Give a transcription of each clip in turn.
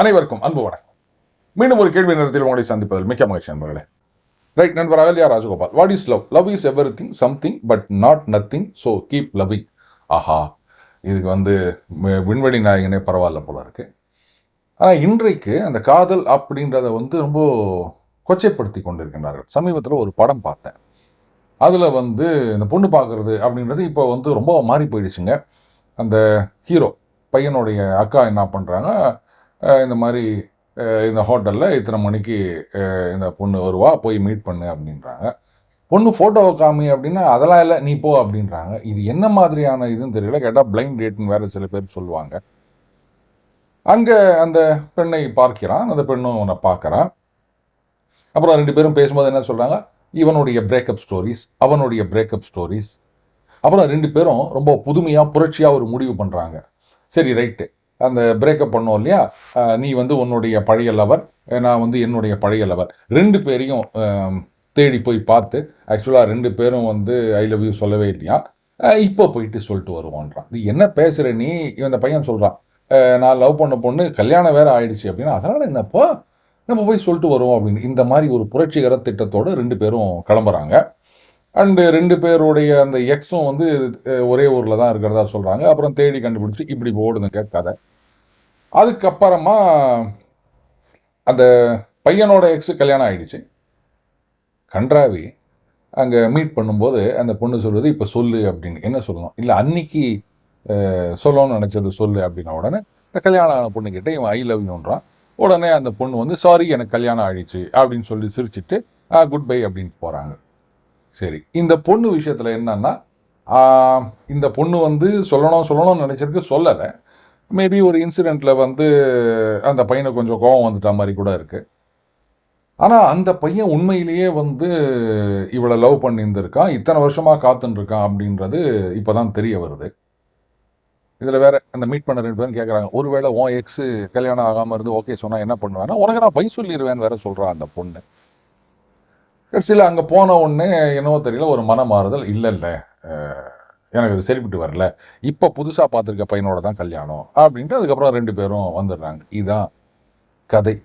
அனைவருக்கும் அன்பு வணக்கம். மீண்டும் ஒரு கேள்வி நேரத்தில் உங்களை சந்திப்பதில் மிக்க மகிழ்ச்சி நண்பர்களே. ரைட், நண்பர் Ahalya Rajagopal. What is love? Love is everything, something but not nothing, so keep loving. ஆஹா, இதுக்கு விண்வெளி நாயகனே பரவாயில்ல போல இருக்கு. ஆனால் இன்றைக்கு அந்த காதல் அப்படின்றத ரொம்ப கொச்சைப்படுத்தி கொண்டிருக்கின்றார்கள். சமீபத்தில் ஒரு படம் பார்த்தேன். அதில் இந்த பொண்ணு பார்க்கறது அப்படின்றது இப்போ ரொம்ப மாறி போயிடுச்சுங்க. அந்த ஹீரோ பையனுடைய அக்கா என்ன பண்ணுறாங்க, இந்த மாதிரி இந்த ஹோட்டலில் இத்தனை மணிக்கு இந்த பொண்ணு வருவா, போய் மீட் பண்ணு அப்படின்றாங்க. பொண்ணு ஃபோட்டோவை காமி அப்படின்னா அதெல்லாம் இல்லை, நீ போ அப்படின்றாங்க. இது என்ன மாதிரியான இதுன்னு தெரியல. கேட்டால் பிளைண்ட் டேட்னு வேறு சில பேர் சொல்லுவாங்க. அங்கே அந்த பெண்ணை பார்க்கிறான், அந்த பெண்ணும் அவனை பார்க்குறான். அப்புறம் ரெண்டு பேரும் பேசும்போது என்ன சொல்கிறாங்க, இவனுடைய பிரேக்கப் ஸ்டோரிஸ், அவனுடைய பிரேக்கப் ஸ்டோரிஸ். அப்புறம் ரெண்டு பேரும் ரொம்ப புதுமையாக புரட்சியாக ஒரு முடிவு பண்ணுறாங்க. சரி, ரைட்டு, அந்த பிரேக்கப் பண்ணோம் இல்லையா, நீ உன்னுடைய பழைய லவர், நான் என்னுடைய பழைய லவர், ரெண்டு பேரையும் தேடி போய் பார்த்து, ஆக்சுவலாக ரெண்டு பேரும் ஐ லவ் யூ சொல்லவே இல்லையா, இப்போ போயிட்டு சொல்லிட்டு வருவோன்றான். இது என்ன பேசுகிற நீ? இந்த பையன் சொல்கிறான், நான் லவ் பண்ண பொண்ணு கல்யாணம் வேறு ஆயிடுச்சு அப்படின்னா, அதனால் என்னப்போ நம்ம போய் சொல்லிட்டு வருவோம் அப்படின்னு. இந்த மாதிரி ஒரு புரட்சிகர திட்டத்தோடு ரெண்டு பேரும் கிளம்புறாங்க. அண்டு ரெண்டு பேருடைய அந்த எக்ஸும் ஒரே ஊரில் தான் இருக்கிறதா சொல்கிறாங்க. அப்புறம் தேடி கண்டுபிடிச்சி இப்படி ஓடுதுங்க கதை. அதுக்கப்புறமா அந்த பையனோட எக்ஸு கல்யாணம் ஆகிடுச்சு. கன்றாவி அங்கே மீட் பண்ணும்போது அந்த பொண்ணு சொல்வது, இப்போ சொல்லு அப்படின்னு. என்ன சொல்லணும்? இல்லை, அன்னைக்கு சொல்லணும்னு நினச்சது சொல்லு அப்படின்ன உடனே இந்த கல்யாணம் ஆன பொண்ணுக்கிட்ட இவன் ஐ லவ் யூன்றான். உடனே அந்த பொண்ணு சாரி எனக்கு கல்யாணம் ஆகிடுச்சு அப்படின்னு சொல்லி சிரிச்சிட்டு குட் பை அப்படின்னு போகிறாங்க. சரி, இந்த பொண்ணு விஷயத்தில் என்னன்னா, இந்த பொண்ணு சொல்லணும்னு நினச்சிருக்கு, சொல்லலை. மேபி ஒரு இன்சிடெண்ட்டில் அந்த பையனுக்கு கொஞ்சம் கோபம் வந்துட்ட மாதிரி கூட இருக்குது. ஆனால் அந்த பையன் உண்மையிலேயே இவளை லவ் பண்ணியிருந்திருக்கான், இத்தனை வருஷமாக காத்துருக்கான் அப்படின்றது இப்போ தான் தெரிய வருது. இதில் வேற அந்த மீட் பண்ண ரெண்டு பேரும் கேட்குறாங்க, ஒருவேளை உன் எக்ஸு கல்யாணம் ஆகாமல் இருந்து ஓகே சொன்னால் என்ன பண்ணுவேன்னா, உனக்கு நான் பை சொல்லிடுவேன்னு வேற சொல்கிறான் அந்த பொண்ணு. கடைசியில் அங்கே போன உடனே என்னவோ தெரியல, ஒரு மன மாறுதல். இல்லை எனக்கு அது சரிப்பட்டு வரல, இப்போ புதுசாக பார்த்துருக்க பையனோட தான் கல்யாணம் அப்படின்ட்டு அதுக்கப்புறம் ரெண்டு பேரும் வந்துடுறாங்க. இதுதான் கதை.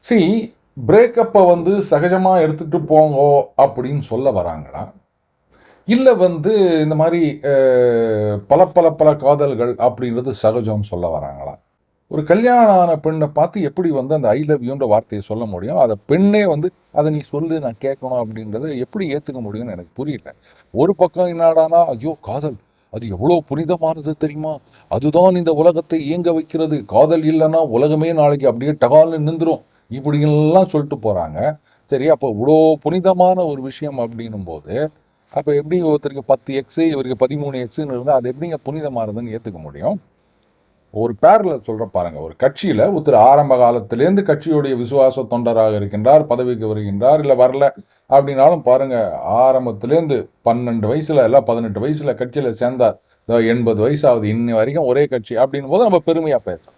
சரி, பிரேக்கப்பை சகஜமாக எடுத்துகிட்டு போங்கோ அப்படின்னு சொல்ல வராங்களா, இல்லை இந்த மாதிரி பல பல பல காதல்கள் அப்படின்றது சகஜம்னு சொல்ல வராங்களா? ஒரு கல்யாணம் ஆன பெண்ணை பார்த்து எப்படி அந்த ஐ லவ் யூன்ற வார்த்தையை சொல்ல முடியும்? அதை பெண்ணே அதை நீ சொல்லு, நான் கேட்கணும் அப்படின்றத எப்படி ஏற்றுக்க முடியும்னு எனக்கு புரியல. ஒரு பக்கம் என்னடானா, ஐயோ காதல் அது எவ்வளோ புனிதமானது தெரியுமா, அதுதான் இந்த உலகத்தை இயங்க வைக்கிறது, காதல் இல்லைன்னா உலகமே நாளைக்கு அப்படியே டகால்னு நின்றுடும், இப்படிலாம் சொல்லிட்டு போகிறாங்க. சரி, அப்போ இவ்வளோ புனிதமான ஒரு விஷயம் அப்படின்னும் போது அப்போ எப்படி ஒருத்தருக்கு 10 எக்ஸு இவருக்கு 13 எக்ஸுன்னு இருந்தால் அது எப்படிங்க புனிதமானதுன்னு ஏற்றுக்க முடியும்? ஒரு பேரலல் சொல்கிற பாருங்க. ஒரு கட்சியில் ஒருத்தர் ஆரம்ப காலத்திலேருந்து கட்சியுடைய விசுவாச தொண்டராக இருக்கின்றார், பதவிக்கு வருகின்றார், இல்லை வரல அப்படின்னாலும் பாருங்க, ஆரம்பத்திலேருந்து 12 வயசுல இல்லை 18 வயசுல கட்சியில் சேர்ந்தார், 80 வயசாகுது இன்னி வரைக்கும் ஒரே கட்சி அப்படின் போது நம்ம பெருமையாக பேசலாம்.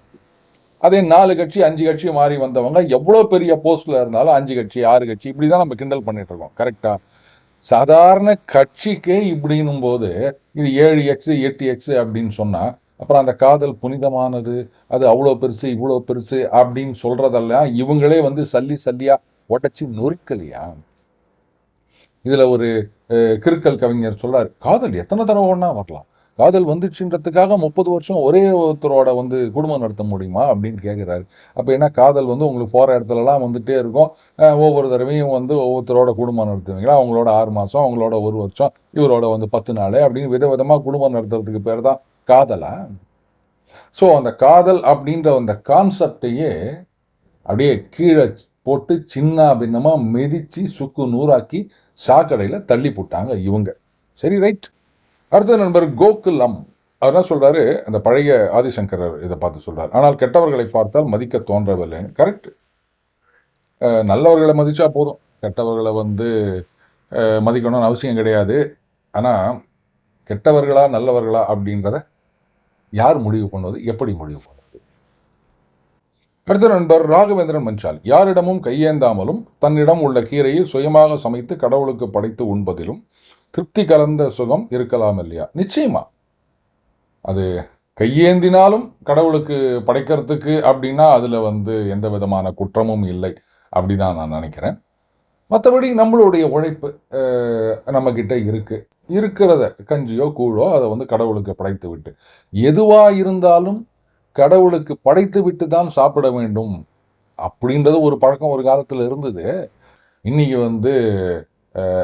அதே 4 கட்சி 5 கட்சி மாறி வந்தவங்க எவ்வளோ பெரிய போஸ்டில் இருந்தாலும் 5 கட்சி 6 கட்சி இப்படி தான் நம்ம கிண்டல் பண்ணிட்டு இருக்கோம். கரெக்டாக? சாதாரண கட்சிக்கே இப்படின்னும் போது இது 7 எக்ஸு 8 எக்ஸு அப்படின்னு சொன்னால் அப்புறம் அந்த காதல் புனிதமானது, அது அவ்வளோ பெருசு இவ்வளோ பெருசு அப்படின்னு சொல்கிறதெல்லாம் இவங்களே சல்லி சல்லியாக உடச்சி நொறுக்கலையா? இதில் ஒரு கிறுக்கல் கவிஞர் சொல்கிறார், காதல் எத்தனை தடவை ஒன்றா வரலாம், காதல் வந்துச்சுன்றதுக்காக 30 வருஷம் ஒரே ஒருத்தரோட குடும்பம் நடத்த முடியுமா அப்படின்னு கேட்குறாரு. அப்போ என்ன, காதல் உங்களுக்கு போகிற இடத்துலலாம் வந்துகிட்டே இருக்கும், ஒவ்வொரு தடவையும் ஒவ்வொருத்தரோட குடும்பம் நடத்துவீங்களா, அவங்களோட 6 மாதம், அவங்களோட 1 வருஷம், இவரோட 10 நாள் அப்படின்னு விதவிதமாக குடும்பம் நடத்துறதுக்கு பேர் தான் காதலா? ஸோ அந்த காதல் அப்படின்ற அந்த கான்செப்டையே அப்படியே கீழே போட்டு சின்ன பின்னமாக மிதித்து சுக்கு நூறாக்கி சாக்கடையில் தள்ளி போட்டாங்க இவங்க. சரி, ரைட். அடுத்த நண்பர் கோகுலம் அவர் என்ன சொல்கிறாரு, அந்த பழைய ஆதிசங்கரர் இதை பார்த்து சொல்கிறார், ஆனால் கெட்டவர்களை பார்த்தால் மதிக்க தோன்றவில்லைன்னு. கரெக்ட். நல்லவர்களை மதித்தா போதும், கெட்டவர்களை மதிக்கணும்னு அவசியம் கிடையாது. ஆனால் கெட்டவர்களா நல்லவர்களா அப்படின்றத யார் முடிவு பண்ணுவது, எப்படி முடிவு பண்ணுவது? அடுத்த நண்பர் ராகவேந்திரன் மஞ்சால், யாரிடமும் கையேந்தாமலும் தன்னிடம் உள்ள கீரையை சுயமாக சமைத்து கடவுளுக்கு படைத்து உண்பதிலும் திருப்தி கலந்த சுகம் இருக்கலாம் இல்லையா? நிச்சயமா. அது கையேந்தினாலும் கடவுளுக்கு படைக்கிறதுக்கு அப்படின்னா அதில் வந்து எந்த விதமான குற்றமும் இல்லை அப்படி தான் நான் நினைக்கிறேன். மற்றபடி நம்மளுடைய உழைப்பு நம்மக்கிட்ட இருக்கிறத கஞ்சியோ கூழோ அதை வந்து கடவுளுக்கு படைத்து விட்டு, எதுவாக இருந்தாலும் கடவுளுக்கு படைத்து விட்டு தான் சாப்பிட வேண்டும் அப்படின்றது ஒரு பழக்கம் ஒரு காலத்தில் இருந்தது. இன்னைக்கு வந்து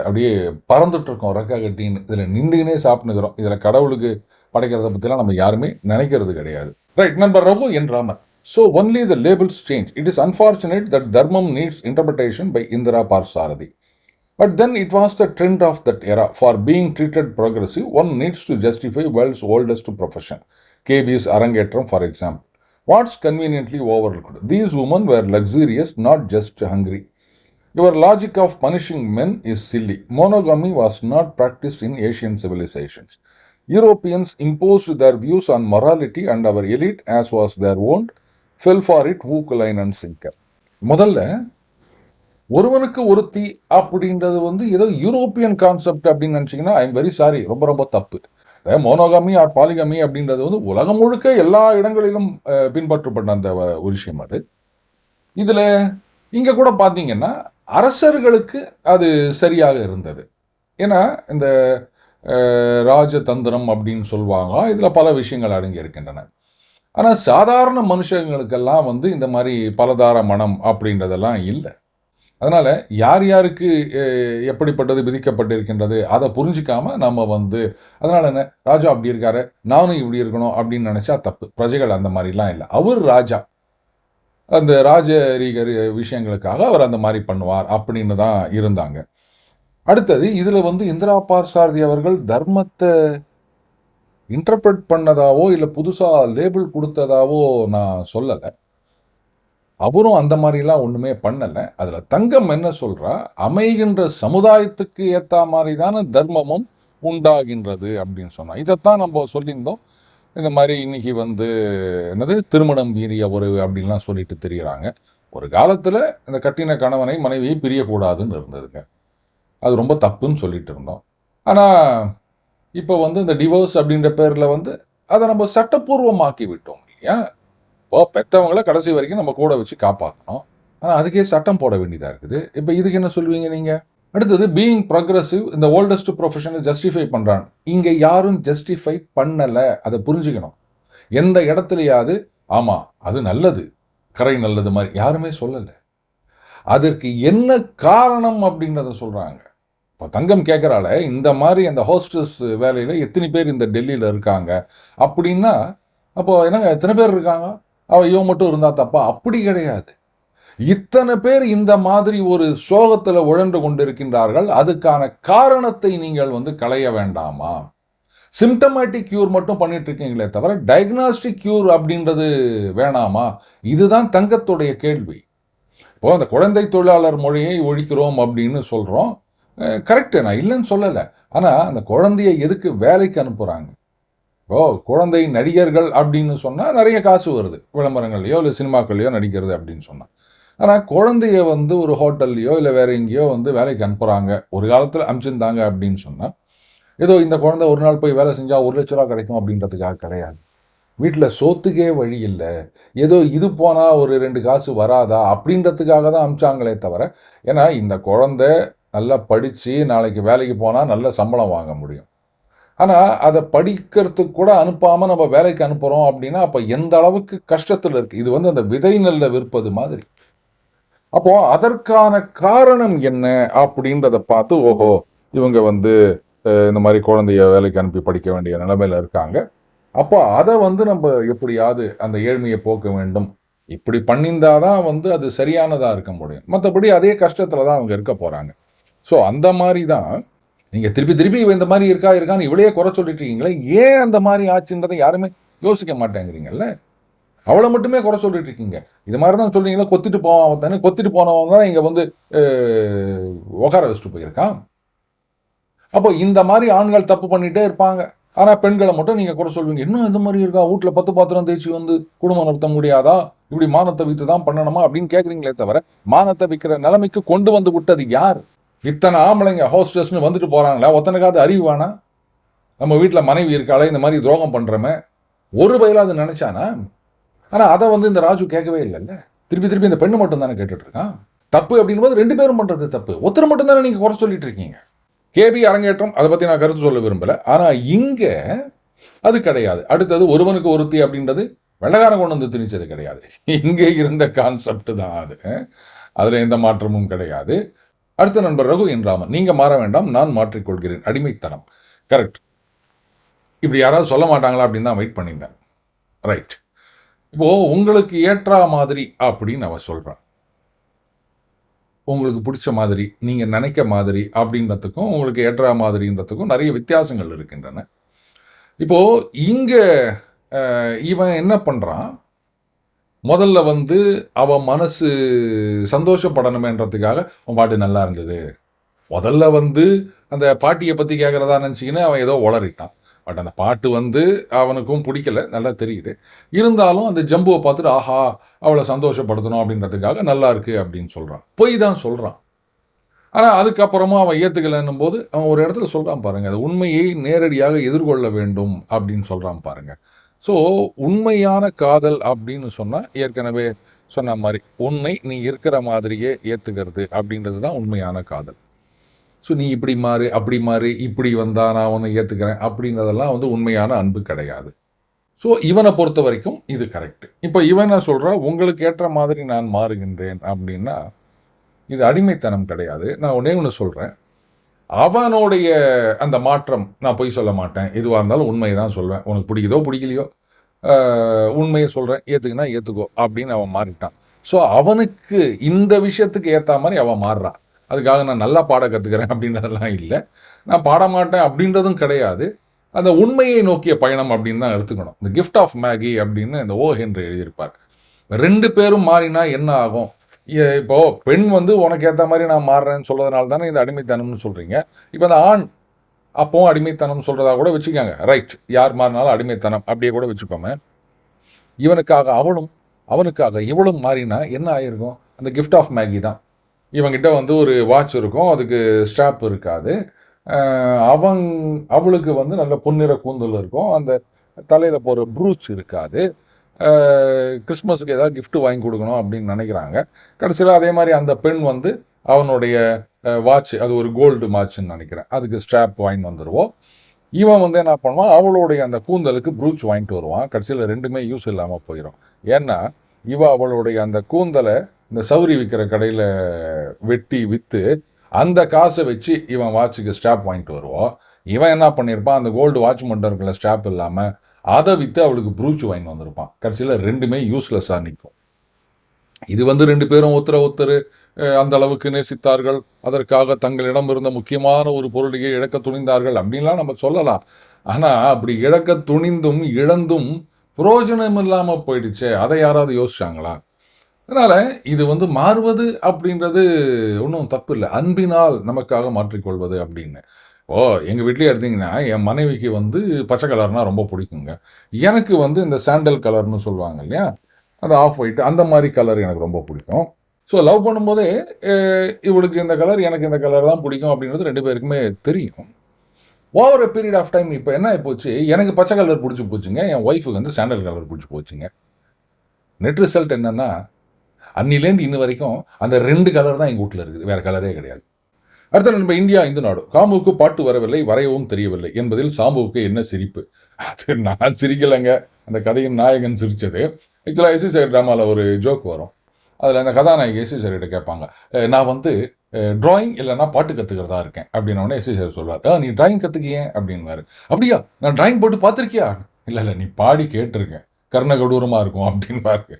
அப்படியே பறந்துட்டு இருக்கோம் ரெக்கா கட்டின்னு, இதில் நின்றுக்கினே சாப்பிட்டுக்கிறோம். இதில் கடவுளுக்கு படைக்கிறத பற்றிலாம் நம்ம யாருமே நினைக்கிறது கிடையாது. ரைட், நண்பர் ரகு என் Raman. So only the labels change. It is unfortunate that Dharmam needs interpretation by Indira Parsarathi. But then it was the trend of that era. For being treated progressive, one needs to justify world's oldest profession. KB's Arangetram, for example. What's conveniently overlooked? These women were luxurious, not just hungry. Your logic of punishing men is silly. Monogamy was not practiced in Asian civilizations. Europeans imposed their views on morality and our elite, as was their own, fell for it hook, line and sinker. முதல்ல ஒருவனுக்கு ஒருத்தி அப்படின்றது வந்து ஏதோ European concept அப்படின்னு நினச்சிங்கன்னா I am very sorry, ரொம்ப ரொம்ப தப்பு. மோனோகமி ஆர் பாலிகமி அப்படின்றது வந்து உலகம் முழுக்க எல்லா இடங்களிலும் பின்பற்றப்பட்ட அந்த ஒரு விஷயம். அது இதில் இங்கே கூட பார்த்தீங்கன்னா அரசர்களுக்கு அது சரியாக இருந்தது. ஏன்னா இந்த ராஜதந்திரம் அப்படின்னு சொல்லுவாங்க, இதில் பல விஷயங்கள் அடங்கி இருக்கின்றன. ஆனால் சாதாரண மனுஷங்களுக்கெல்லாம் வந்து இந்த மாதிரி பலதார மனம் அப்படின்றதெல்லாம் இல்லை. அதனால் யார் யாருக்கு எப்படிப்பட்டது விதிக்கப்பட்டிருக்கின்றது அதை புரிஞ்சிக்காம நம்ம வந்து அதனால் என்ன ராஜா அப்படி இருக்காரு நானும் இப்படி இருக்கணும் அப்படின்னு நினச்சா தப்பு. பிரஜைகள் அந்த மாதிரிலாம் இல்லை. அவர் ராஜா, அந்த ராஜரீக விஷயங்களுக்காக அவர் அந்த மாதிரி பண்ணுவார் அப்படின்னு தான் இருந்தாங்க. அடுத்தது இதில் வந்து இந்திரா பார்சாரதி அவர்கள் தர்மத்தை இன்டர்பிரட் பண்ணதாவோ இல்லை புதுசாக லேபிள் கொடுத்ததாவோ நான் சொல்லலை. அவரும் அந்த மாதிரிலாம் ஒன்றுமே பண்ணலை. அதில் தங்கம் என்ன சொல்கிறா, அமைகின்ற சமுதாயத்துக்கு ஏற்ற மாதிரி தானே தர்மமும் உண்டாகின்றது அப்படின்னு சொன்னால். இதைத்தான் நம்ம சொல்லியிருந்தோம். இந்த மாதிரி இன்னைக்கு வந்து என்னது திருமணம் வீரிய உறவு அப்படின்லாம் சொல்லிட்டு தெரிகிறாங்க. ஒரு காலத்தில் இந்த கட்டின கணவனை மனைவியை பிரியக்கூடாதுன்னு இருந்ததுங்க. அது ரொம்ப தப்புன்னு சொல்லிட்டு இருந்தோம். ஆனால் இப்போ வந்து இந்த டிவோர்ஸ் அப்படின்ற பேரில் வந்து அதை நம்ம சட்டப்பூர்வமாக்கி விட்டோம் இல்லையா? இப்போ பெற்றவங்களை கடைசி வரைக்கும் நம்ம கூட வச்சு காப்பாற்றணும். ஆனால் அதுக்கே சட்டம் போட வேண்டியதாக இருக்குது. இப்போ இதுக்கு என்ன சொல்லுவீங்க நீங்கள்? அடுத்தது பீயிங் ப்ரொக்ரெசிவ், இந்த ஓல்டஸ்ட் ப்ரொஃபஷனை ஜஸ்டிஃபை பண்ணுறான். இங்கே யாரும் ஜஸ்டிஃபை பண்ணலை, அதை புரிஞ்சுக்கணும். எந்த இடத்துலையாவது ஆமாம் அது நல்லது, கரை நல்லது மாதிரி யாருமே சொல்லலை. அதற்கு என்ன காரணம் அப்படின்றத சொல்கிறாங்க. இப்போ தங்கம் கேட்குறால இந்த மாதிரி அந்த ஹோஸ்டஸ் வேலையில் எத்தனை பேர் இந்த டெல்லியில் இருக்காங்க அப்படின்னா, அப்போது என்னங்க எத்தனை பேர் இருக்காங்க, இவன் மட்டும் இருந்தால் தப்பா? அப்படி கிடையாது. இத்தனை பேர் இந்த மாதிரி ஒரு சோகத்தில் உழன்று கொண்டிருக்கின்றார்கள். அதுக்கான காரணத்தை நீங்கள் வந்து களைய வேண்டாமா? சிம்டமேட்டிக் கியூர் மட்டும் பண்ணிட்டு இருக்கீங்களே தவிர டயக்னாஸ்டிக் கியூர் அப்படின்றது வேணாமா? இதுதான் தங்கத்துடைய கேள்வி. இப்போ அந்த குழந்தை தொழிலாளர் மொழியை ஒழிக்கிறோம் அப்படின்னு சொல்கிறோம். கரெக்டு, நான் இல்லைன்னு சொல்லலை. ஆனால் அந்த குழந்தையை எதுக்கு வேலைக்கு அனுப்புகிறாங்க? குழந்தை நடிகர்கள் அப்படின்னு சொன்னால் நிறைய காசு வருது, விளம்பரங்கள்லையோ இல்லை சினிமாக்கள்லையோ நடிக்கிறது அப்படின்னு சொன்னால். ஆனால் குழந்தைய வந்து ஒரு ஹோட்டல்லையோ இல்லை வேற எங்கேயோ வந்து வேலைக்கு அனுப்புகிறாங்க, ஒரு காலத்தில் அனுப்பிச்சிருந்தாங்க அப்படின்னு சொன்னால், ஏதோ இந்த குழந்தை ஒரு நாள் போய் வேலை செஞ்சால் 1 லட்ச ரூபா கிடைக்கும் அப்படின்றதுக்காக கிடையாது. வீட்டில் சோத்துக்கே வழி இல்லை, ஏதோ இது போனால் ஒரு 2 காசு வராதா அப்படின்றதுக்காக தான் அனுப்பிச்சாங்களே தவிர, ஏன்னா இந்த குழந்தை நல்லா படித்து நாளைக்கு வேலைக்கு போனால் நல்ல சம்பளம் வாங்க முடியும். ஆனால் அதை படிக்கிறதுக்கு கூட அனுப்பாமல் நம்ம வேலைக்கு அனுப்புகிறோம் அப்படின்னா அப்போ எந்த அளவுக்கு கஷ்டத்தில் இருக்குது. இது வந்து அந்த விதை நெல்லை விற்பது மாதிரி. அப்போது அதற்கான காரணம் என்ன அப்படின்றத பார்த்து ஓஹோ இவங்க வந்து இந்த மாதிரி குழந்தைய வேலைக்கு அனுப்பி படிக்க வேண்டிய நிலைமையில் இருக்காங்க, அப்போ அதை வந்து நம்ம எப்படியாவது அந்த ஏழ்மையை போக்க வேண்டும், இப்படி பண்ணியிருந்தாதான் வந்து அது சரியானதாக இருக்க முடியும். மற்றபடி அதே கஷ்டத்தில் தான் அவங்க இருக்க போகிறாங்க. ஸோ அந்த மாதிரி தான் நீங்கள் திருப்பி திருப்பி இந்த மாதிரி இருக்கான்னு இவளையே குறை சொல்லிட்டு இருக்கீங்களே, ஏன் அந்த மாதிரி ஆச்சுன்றதை யாருமே யோசிக்க மாட்டேங்கிறீங்கல்ல. அவளை மட்டுமே குறை சொல்லிட்டு இருக்கீங்க. இது மாதிரி தான் சொல்றீங்களா, கொத்திட்டு போவான் தானே, கொத்திட்டு போனவன் தான் இங்கே வந்து உட்கார வச்சுட்டு போயிருக்கான். அப்போ இந்த மாதிரி ஆண்கள் தப்பு பண்ணிகிட்டே இருப்பாங்க. ஆனால் பெண்களை மட்டும் நீங்கள் குறை சொல்வீங்க. இன்னும் இந்த மாதிரி இருக்கா, வீட்டில் 10 பாத்திரம் தேய்ச்சி வந்து குடும்பம் நடத்த முடியாதா, இப்படி மானத்தை விற்று தான் பண்ணணுமா அப்படின்னு கேட்குறீங்களே தவிர, மானத்தை விற்கிற நிலைமைக்கு கொண்டு வந்து விட்டது யார்? இத்தனை ஆம்பளைங்க ஹோஸ்டஸ்ன்னு வந்துட்டு போகிறாங்களா, ஒத்தனைக்காவது அறிவு வேணா? நம்ம வீட்டில் மனைவி இருக்காளே இந்த மாதிரி துரோகம் பண்ணுறமே, ஒரு பயில அது நினைச்சானா? ஆனா அதை வந்து இந்த ராஜு கேட்கவே இல்லைல்ல. திருப்பி திருப்பி இந்த பெண்ணு மட்டும் தானே கேட்டுட்டு இருக்கான். தப்பு அப்படின்போது 2 பேரும் பண்றது தப்பு. ஒருத்தர் மட்டும் தானே நீங்க குறை சொல்லிட்டு இருக்கீங்க. கேபி அரங்கேற்றம் அதை பத்தி நான் கருத்து சொல்ல விரும்பல. ஆனா இங்க அது கிடையாது. அடுத்தது ஒருவனுக்கு ஒருத்தி அப்படின்றது வெள்ளக்காரன் கொண்டு வந்து திணிச்சது கிடையாது. இங்கே இருந்த கான்செப்ட் தான் அது. அதுல எந்த மாற்றமும் கிடையாது. அடுத்த நண்பர் ரகு என் ராமன், நீங்க மாற வேண்டாம், நான் மாற்றிக்கொள்கிறேன். அடிமைத்தனம். கரெக்ட். இப்படி யாராவது சொல்ல மாட்டாங்களா அப்படின்னு தான் வெயிட் பண்ணியிருந்தேன். ரைட். இப்போ உங்களுக்கு ஏற்றா மாதிரி அப்படின்னு அவ சொல்றான். உங்களுக்கு பிடிச்ச மாதிரி, நீங்க நினைக்க மாதிரி அப்படின்றதுக்கும் உங்களுக்கு ஏற்றா மாதிரின்றதுக்கும் நிறைய வித்தியாசங்கள் இருக்கின்றன. இப்போ இங்க இவன் என்ன பண்றான், முதல்ல வந்து அவ மனசு சந்தோஷப்படணுமேன்றதுக்காக உன் பாட்டு நல்லா இருந்தது. முதல்ல வந்து அந்த பாட்டியை பற்றி கேட்குறதா நினச்சிக்கின்னு அவன் ஏதோ உளறிட்டான். பட் அந்த பாட்டு வந்து அவனுக்கும் பிடிக்கல, நல்லா தெரியுது. இருந்தாலும் அந்த ஜம்புவை பார்த்துட்டு ஆஹா அவளை சந்தோஷப்படுத்தணும் அப்படின்றதுக்காக நல்லா இருக்கு அப்படின்னு சொல்கிறான். பொய் தான் சொல்கிறான். ஆனால் அதுக்கப்புறமா அவன் ஏற்றுக்கலைன்னும் போது அவன் ஒரு இடத்துல சொல்கிறான் பாருங்கள், அது உண்மையை நேரடியாக எதிர்கொள்ள வேண்டும் அப்படின்னு சொல்கிறான் பாருங்கள். ஸோ உண்மையான காதல் அப்படின்னு சொன்னால் ஏற்கனவே சொன்ன மாதிரி உன்னை நீ இருக்கிற மாதிரியே ஏற்றுக்கிறது அப்படின்றது தான் உண்மையான காதல். ஸோ நீ இப்படி மாறு அப்படி மாறு, இப்படி வந்தால் நான் ஒன்று ஏற்றுக்கிறேன் அப்படின்றதெல்லாம் வந்து உண்மையான அன்பு கிடையாது. ஸோ இவனை பொறுத்த வரைக்கும் இது கரெக்டு. இப்போ இவனை சொல்கிறா உங்களுக்கு ஏற்ற மாதிரி நான் மாறுகின்றேன் அப்படின்னா இது அடிமைத்தனம் கிடையாது. நான் ஒன்றே ஒன்று சொல்கிறேன், அவனுடைய அந்த மாற்றம், நான் பொய் சொல்ல மாட்டேன், எதுவாக இருந்தாலும் உண்மையை தான் சொல்வேன், உனக்கு பிடிக்குதோ பிடிக்கலையோ உண்மையை சொல்கிறேன், ஏற்றுக்குன்னா ஏற்றுக்கோ அப்படின்னு அவன் மாறிட்டான். ஸோ அவனுக்கு இந்த விஷயத்துக்கு ஏற்ற மாதிரி அவன் மாறுறான். அதுக்காக நான் நல்லா பாட கற்றுக்கிறேன் அப்படின்றதெல்லாம் இல்லை, நான் பாட மாட்டேன் அப்படின்றதும் கிடையாது. அந்த உண்மையை நோக்கிய பயணம் அப்படின்னு தான் எடுத்துக்கணும். இந்த கிஃப்ட் ஆஃப் மேகி அப்படின்னு இந்த ஓ ஹென்றி எழுதியிருப்பார். 2 பேரும் மாறினா என்ன ஆகும்? இப்போ பெண் வந்து உனக்கு ஏற்ற மாதிரி நான் மாறுறேன்னு சொல்றதுனால தானே இந்த அடிமைத்தனம்னு சொல்றீங்க. இப்போ அந்த ஆண் அப்போ அடிமைத்தனம் சொல்றதா கூட வச்சுக்காங்க. ரைட், யார் மாறினாலும் அடிமைத்தனம் அப்படியே கூட வச்சுக்கோமே. இவனுக்காக அவளும் அவனுக்காக இவளும் மாறினா என்ன ஆயிருக்கும்? அந்த கிஃப்ட் ஆஃப் மேகி தான். இவங்கிட்ட வந்து ஒரு வாட்ச் இருக்கும், அதுக்கு ஸ்ட்ராப் இருக்காது. அவளுக்கு வந்து நல்ல பொன்னிற கூந்தல் இருக்கும், அந்த தலையில் போகிற ப்ரூச் இருக்காது. கிறிஸ்மஸுக்கு ஏதாவது கிஃப்ட் வாங்கி கொடுக்கணும் அப்படின்னு நினைக்கிறாங்க. கடைசியில் அதே மாதிரி அந்த பெண் வந்து அவனுடைய வாட்ச், அது ஒரு கோல்டு வாட்ச்ன்னு நினைக்கிறேன், அதுக்கு ஸ்ட்ராப் வாங்கிட்டு வந்துடுவோம். இவன் வந்து என்ன பண்ணுவான், அவளுடைய அந்த கூந்தலுக்கு ப்ரூச் வாங்கிட்டு வருவான். கடைசியில் 2மே யூஸ் இல்லாமல் போயிடும். ஏன்னா அவளுடைய அந்த கூந்தலை இந்த சௌரி விற்கிற கடையில் வெட்டி விற்று அந்த காசை வச்சு இவன் வாட்சுக்கு ஸ்ட்ராப் வாங்கிட்டு வருவோம். இவன் என்ன பண்ணியிருப்பான், அந்த கோல்டு வாட்ச் மட்டும் இருக்கிற ஸ்ட்ராப் இல்லாமல் அதை விற்று அவளுக்கு ப்ரூச் வாங்கிட்டு வந்திருப்பான். கடைசியில் 2மே யூஸ்லெஸ்ஸாக நிற்கும். இது வந்து 2 பேரும் ஒருத்தர் அந்த அளவுக்கு நேசித்தார்கள், அதற்காக தங்களிடம் இருந்த முக்கியமான ஒரு பொருளையே இழக்க துணிந்தார்கள் அப்படின்லாம் நம்ம சொல்லலாம். ஆனால் அப்படி இழக்க துணிந்தும் இழந்தும் புரோஜனம் இல்லாமல் போயிடுச்சே, அதை யாராவது யோசிச்சாங்களா? அதனால் இது வந்து மாறுவது அப்படின்றது ஒன்றும் தப்பு இல்லை, அன்பினால் நமக்காக மாற்றிக்கொள்வது அப்படின்னு. எங்கள் வீட்லேயே எடுத்திங்கன்னா என் மனைவிக்கு வந்து பச்சை கலர்னால் ரொம்ப பிடிக்குங்க. எனக்கு வந்து இந்த சாண்டல் கலர்னு சொல்லுவாங்க இல்லையா, அந்த ஆஃப் ஒயிட், அந்த மாதிரி கலர் எனக்கு ரொம்ப பிடிக்கும். ஸோ லவ் பண்ணும்போதே இவளுக்கு இந்த கலர் எனக்கு இந்த கலர் தான் பிடிக்கும் அப்படின்றது 2 பேருக்குமே தெரியும். Over a period of time இப்போ என்ன ஆகிப்போச்சு, எனக்கு பச்சை கலர் பிடிச்சி போச்சுங்க, என் ஒய்ஃபுக்கு வந்து சாண்டல் கலர் பிடிச்சி போச்சுங்க. நெட் ரிசல்ட் என்னென்னா அன்னிலேருந்து இன்ன வரைக்கும் அந்த 2 கலர் தான் எங்கள் வீட்டில் இருக்குது, வேறு கலரே கிடையாது. அடுத்த நம்ம இந்தியா இந்து நாடு. காம்புவுக்கு பாட்டு வரவில்லை, வரையவும் தெரியவில்லை என்பதில் சாம்புவுக்கு என்ன சிரிப்பு? அது நான் சிரிக்கலைங்க, அந்த கதையின் நாயகன் சிரித்தது. ஆக்சுவலாக எஸ்வி சேகர் ட்ராமாவில் ஒரு ஜோக் வரும், அதில் அந்த கதாநாயகி எஸ்வி சேகர்கிட்ட கேட்பாங்க, நான் வந்து ட்ராயிங் இல்லைன்னா பாட்டு கற்றுக்கிறதா இருக்கேன் அப்படின்னோடனே எஸ்வி சேகர் சொல்வார், நீ ட்ராயிங் கற்றுக்கிய அப்படின்வாரு. அப்படியா, நான் ட்ராயிங் போட்டு பார்த்துருக்கியா? இல்லை நீ பாடி கேட்டிருக்கேன், கர்ணகடூரமாக இருக்கும் அப்படின்பாரு.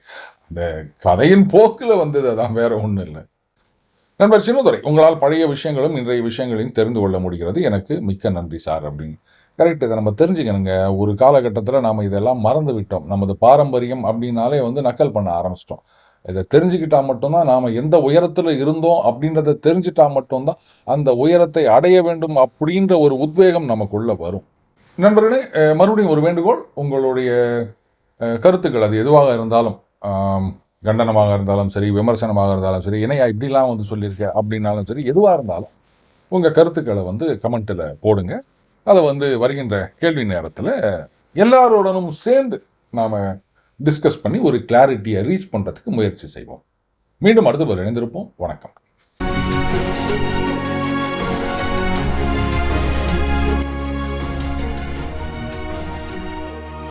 அந்த கதையின் போக்கில் வந்தது, அதான், வேற ஒன்றும் இல்லை. நண்பர் சின்னதுரை, உங்களால் பழைய விஷயங்களும் இன்றைய விஷயங்களையும் தெரிந்து கொள்ள முடிகிறது, எனக்கு மிக்க நன்றி சார் அப்படின்னு. கரெக்ட், இதை நம்ம தெரிஞ்சுக்கணுங்க. ஒரு காலகட்டத்தில் நாம் இதெல்லாம் மறந்து விட்டோம். நமது பாரம்பரியம் அப்படின்னாலே வந்து நக்கல் பண்ண ஆரம்பிச்சிட்டோம். இதை தெரிஞ்சுக்கிட்டா மட்டும்தான் நாம் எந்த உயரத்தில் இருந்தோம் அப்படின்றத தெரிஞ்சுட்டா மட்டும்தான் அந்த உயரத்தை அடைய வேண்டும் அப்படின்ற ஒரு உத்வேகம் நமக்குள்ளே வரும். நண்பர்களே, மறுபடியும் ஒரு வேண்டுகோள், உங்களுடைய கருத்துக்கள் அது எதுவாக இருந்தாலும், கண்டனமாக இருந்தாலும் சரி, விமர்சனமாக இருந்தாலும் சரி, இணையா இப்படிலாம் வந்து சொல்லியிருக்கேன் அப்படின்னாலும் சரி, எதுவாக இருந்தாலும் உங்கள் கருத்துக்களை வந்து கமெண்ட்டில் போடுங்க. அதை வந்து வருகின்ற கேள்வி நேரத்தில் எல்லாரோடனும் சேர்ந்து நாம் டிஸ்கஸ் பண்ணி ஒரு கிளாரிட்டியை ரீச் பண்ணுறதுக்கு முயற்சி செய்வோம். மீண்டும் அடுத்த பதில் இணைந்திருப்போம். வணக்கம்.